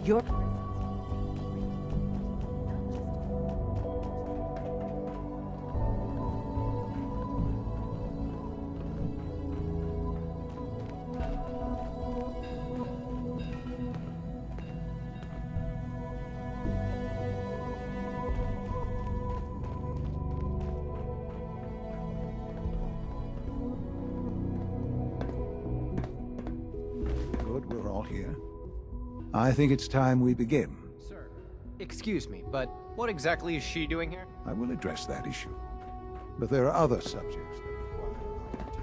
Your Good, we're all here. I think it's time we begin. Sir, excuse me, but what exactly is she doing here? I will address that issue. But there are other subjects that require our attention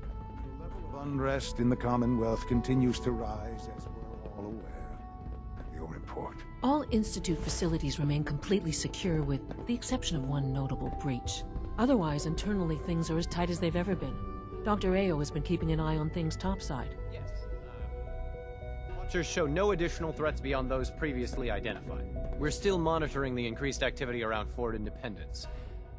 first. The level of unrest in the Commonwealth continues to rise, as we're all aware. Your report. All Institute facilities remain completely secure with the exception of one notable breach. Otherwise, internally things are as tight as they've ever been. Dr. Ao has been keeping an eye on things topside. Yes. Watchers show no additional threats beyond those previously identified. We're still monitoring the increased activity around Fort Independence,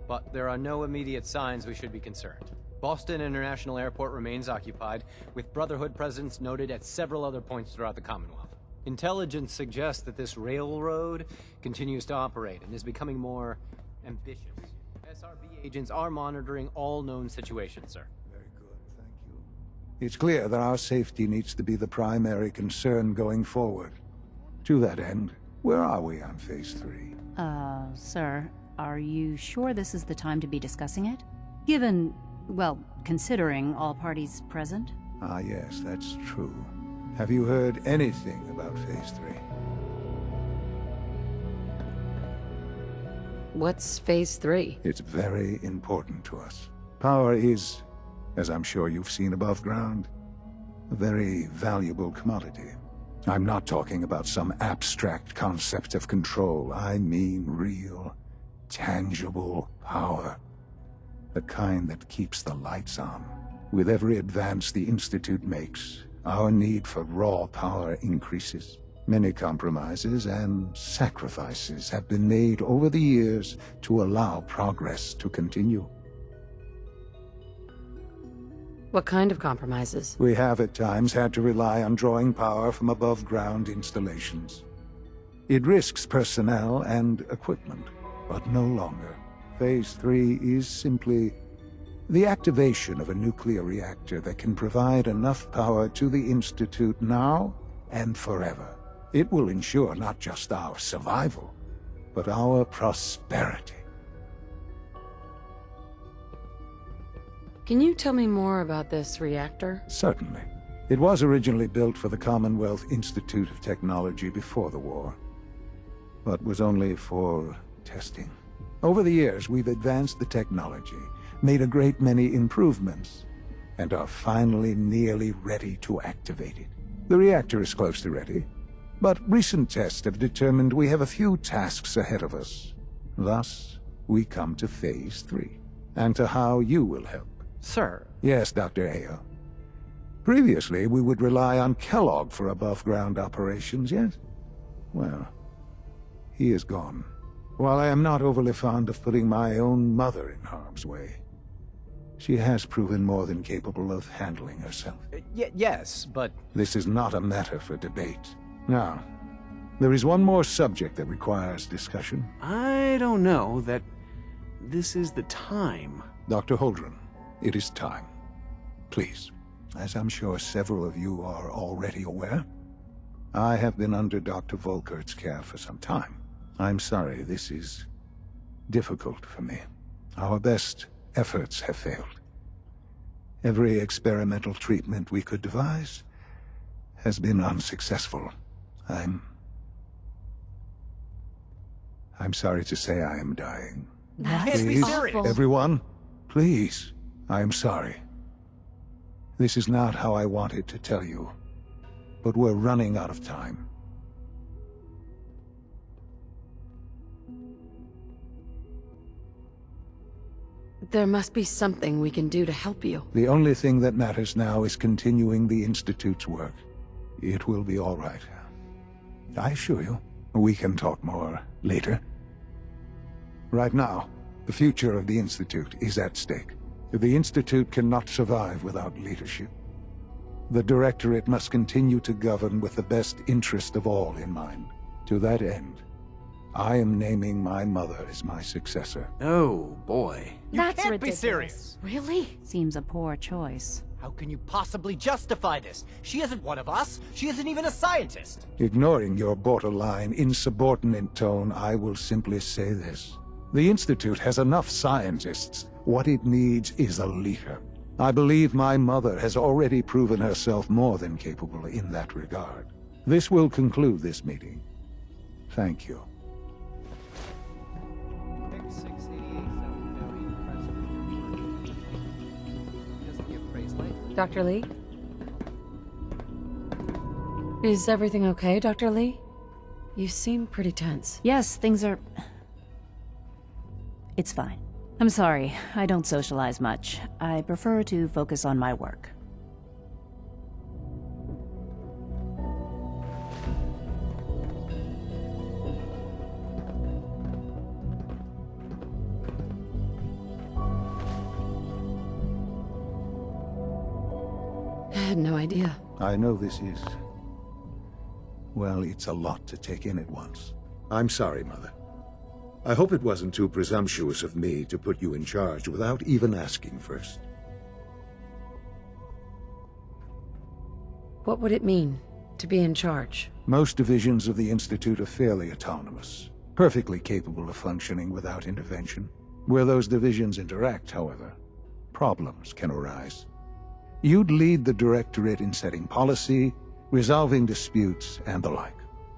but there are no immediate signs we should be concerned. Boston International Airport remains occupied, with Brotherhood presence noted at several other points throughout the Commonwealth. Intelligence suggests that this railroad continues to operate and is becoming more ambitious. SRB agents are monitoring all known situations, sir. Very good, thank you. It's clear that our safety needs to be the primary concern going forward. To that end, where are we on Phase 3? Sir, are you sure this is the time to be discussing it? Given, well, considering all parties present? Ah, yes, that's true. Have you heard anything about Phase 3? What's Phase 3? It's very important to us. Power is, as I'm sure you've seen above ground, a very valuable commodity. I'm not talking about some abstract concept of control. I mean real, tangible power. The kind that keeps the lights on. With every advance the Institute makes, our need for raw power increases. Many compromises and sacrifices have been made over the years to allow progress to continue. What kind of compromises? We have at times had to rely on drawing power from above-ground installations. It risks personnel and equipment, but no longer. Phase 3 is simply the activation of a nuclear reactor that can provide enough power to the Institute now and forever. It will ensure not just our survival, but our prosperity. Can you tell me more about this reactor? Certainly. It was originally built for the Commonwealth Institute of Technology before the war, but was only for testing. Over the years, we've advanced the technology, made a great many improvements, and are finally nearly ready to activate it. The reactor is close to ready, but recent tests have determined we have a few tasks ahead of us. Thus, we come to Phase 3, and to how you will help. Sir. Yes, Dr. Ao. Previously, we would rely on Kellogg for above-ground operations, yes? Well, he is gone. While I am not overly fond of putting my own mother in harm's way, she has proven more than capable of handling herself. Yes, but... This is not a matter for debate. Now, there is one more subject that requires discussion. I don't know that this is the time. Dr. Holdren, it is time. Please, as I'm sure several of you are already aware, I have been under Dr. Volkert's care for some time. I'm sorry, this is difficult for me. Our best efforts have failed. Every experimental treatment we could devise has been unsuccessful. I'm sorry to say I am dying. That's Please, awful. everyone, please, I am sorry. This is not how I wanted to tell you, but we're running out of time. There must be something we can do to help you. The only thing that matters now is continuing the Institute's work. It will be all right. I assure you, we can talk more later. Right now, the future of the Institute is at stake. The Institute cannot survive without leadership. The Directorate must continue to govern with the best interest of all in mind. To that end, I am naming my mother as my successor. Oh, boy. You That's can't ridiculous. be serious. Really? Seems a poor choice. How can you possibly justify this? She isn't one of us. She isn't even a scientist. Ignoring your borderline, insubordinate tone, I will simply say this. The Institute has enough scientists. What it needs is a leader. I believe my mother has already proven herself more than capable in that regard. This will conclude this meeting. Thank you. Dr. Lee? Is everything okay, Dr. Lee? You seem pretty tense. Yes, things are... It's fine. I'm sorry, I don't socialize much. I prefer to focus on my work. I had no idea. I know this is... well, it's a lot to take in at once. I'm sorry, Mother. I hope it wasn't too presumptuous of me to put you in charge without even asking first. What would it mean to be in charge? Most divisions of the Institute are fairly autonomous, perfectly capable of functioning without intervention. Where those divisions interact, however, problems can arise. You'd lead the Directorate in setting policy, resolving disputes, and the like.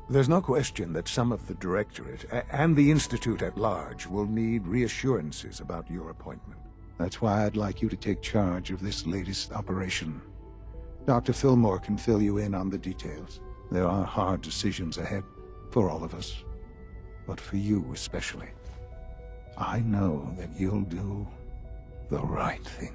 There's no question that some of the Directorate, and the Institute at large, will need reassurances about your appointment. That's why I'd like you to take charge of this latest operation. Dr. Fillmore can fill you in on the details. There are hard decisions ahead, for all of us, but for you especially. I know that you'll do the right thing.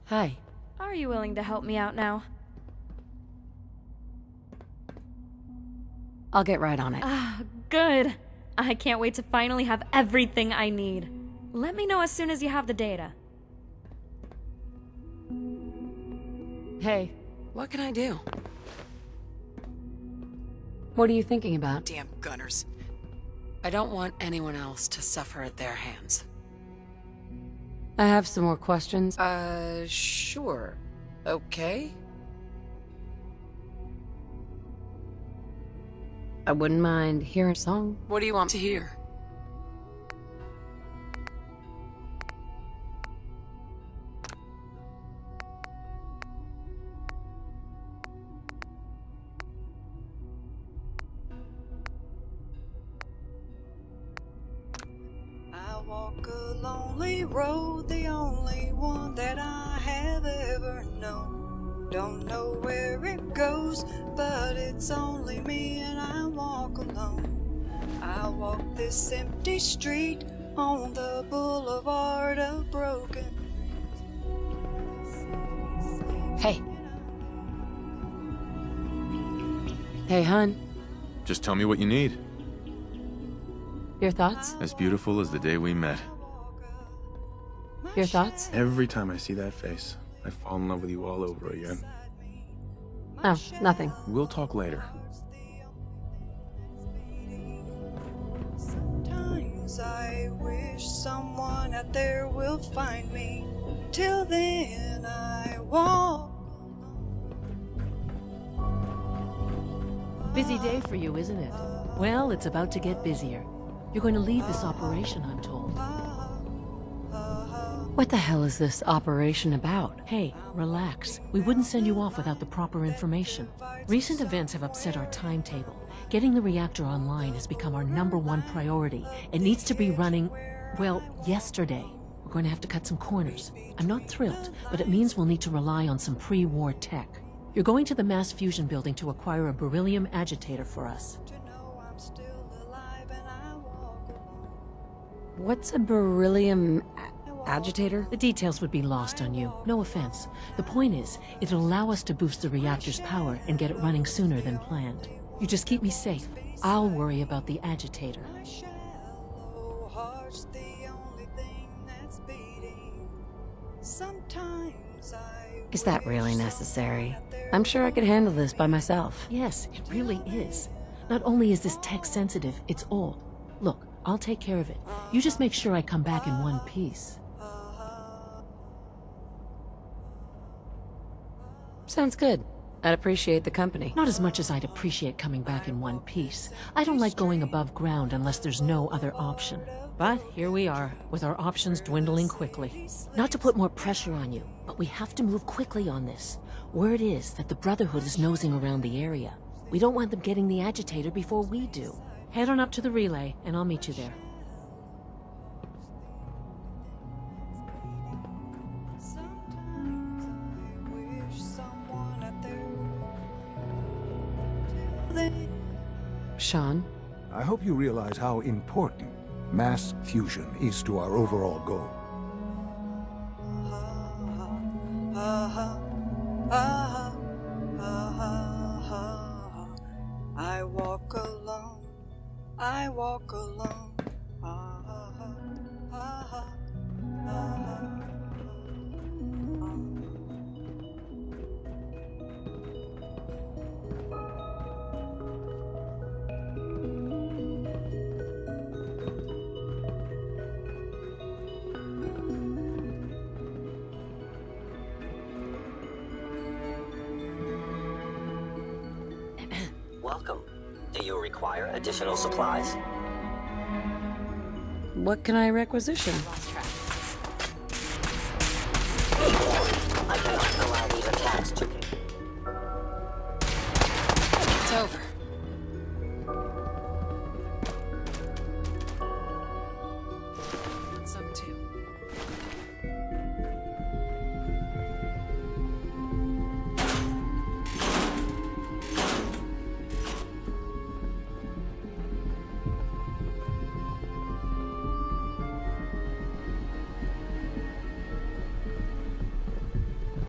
Hi. Are you willing to help me out now? I'll get right on it. Ah, good. I can't wait to finally have everything I need. Let me know as soon as you have the data. Hey, what can I do? What are you thinking about? Damn gunners. I don't want anyone else to suffer at their hands. I have some more questions. Sure. Okay. I wouldn't mind hearing a song. What do you want to hear? I walk a lonely road, the only one that I have ever known. Don't know where it goes, but it's only me and I walk alone. I walk this empty street on the boulevard of broken. Hey. Hey, hun. Just tell me what you need. Your thoughts? As beautiful as the day we met. Your thoughts? Every time I see that face, I fall in love with you all over again. Oh, nothing. We'll talk later. Sometimes I wish someone out there will find me. Till then I walk. Busy day for you, isn't it? Well, it's about to get busier. You're going to lead this operation, I'm told. What the hell is this operation about? Hey, relax. We wouldn't send you off without the proper information. Recent events have upset our timetable. Getting the reactor online has become our #1 priority. It needs to be running, well, yesterday. We're going to have to cut some corners. I'm not thrilled, but it means we'll need to rely on some pre-war tech. You're going to the mass fusion building to acquire a beryllium agitator for us. What's a beryllium... agitator? The details would be lost on you. No offense. The point is, it'll allow us to boost the reactor's power and get it running sooner than planned. You just keep me safe. I'll worry about the agitator. Shallow heart's the only thing that's beating. Sometimes Is that really necessary? I'm sure I could handle this by myself. Yes, it really is. Not only is this tech sensitive, it's old. Look, I'll take care of it. You just make sure I come back in one piece. Sounds good. I'd appreciate the company. Not as much as I'd appreciate coming back in one piece. I don't like going above ground unless there's no other option. But here we are, with our options dwindling quickly. Not to put more pressure on you, but we have to move quickly on this. Word is that the Brotherhood is nosing around the area. We don't want them getting the agitator before we do. Head on up to the relay, and I'll meet you there. sometimes I wish someone out there. Sean? I hope you realize how important mass fusion is to our overall goal. I walk alone, I walk alone. Welcome. Do you require additional supplies? What can I requisition?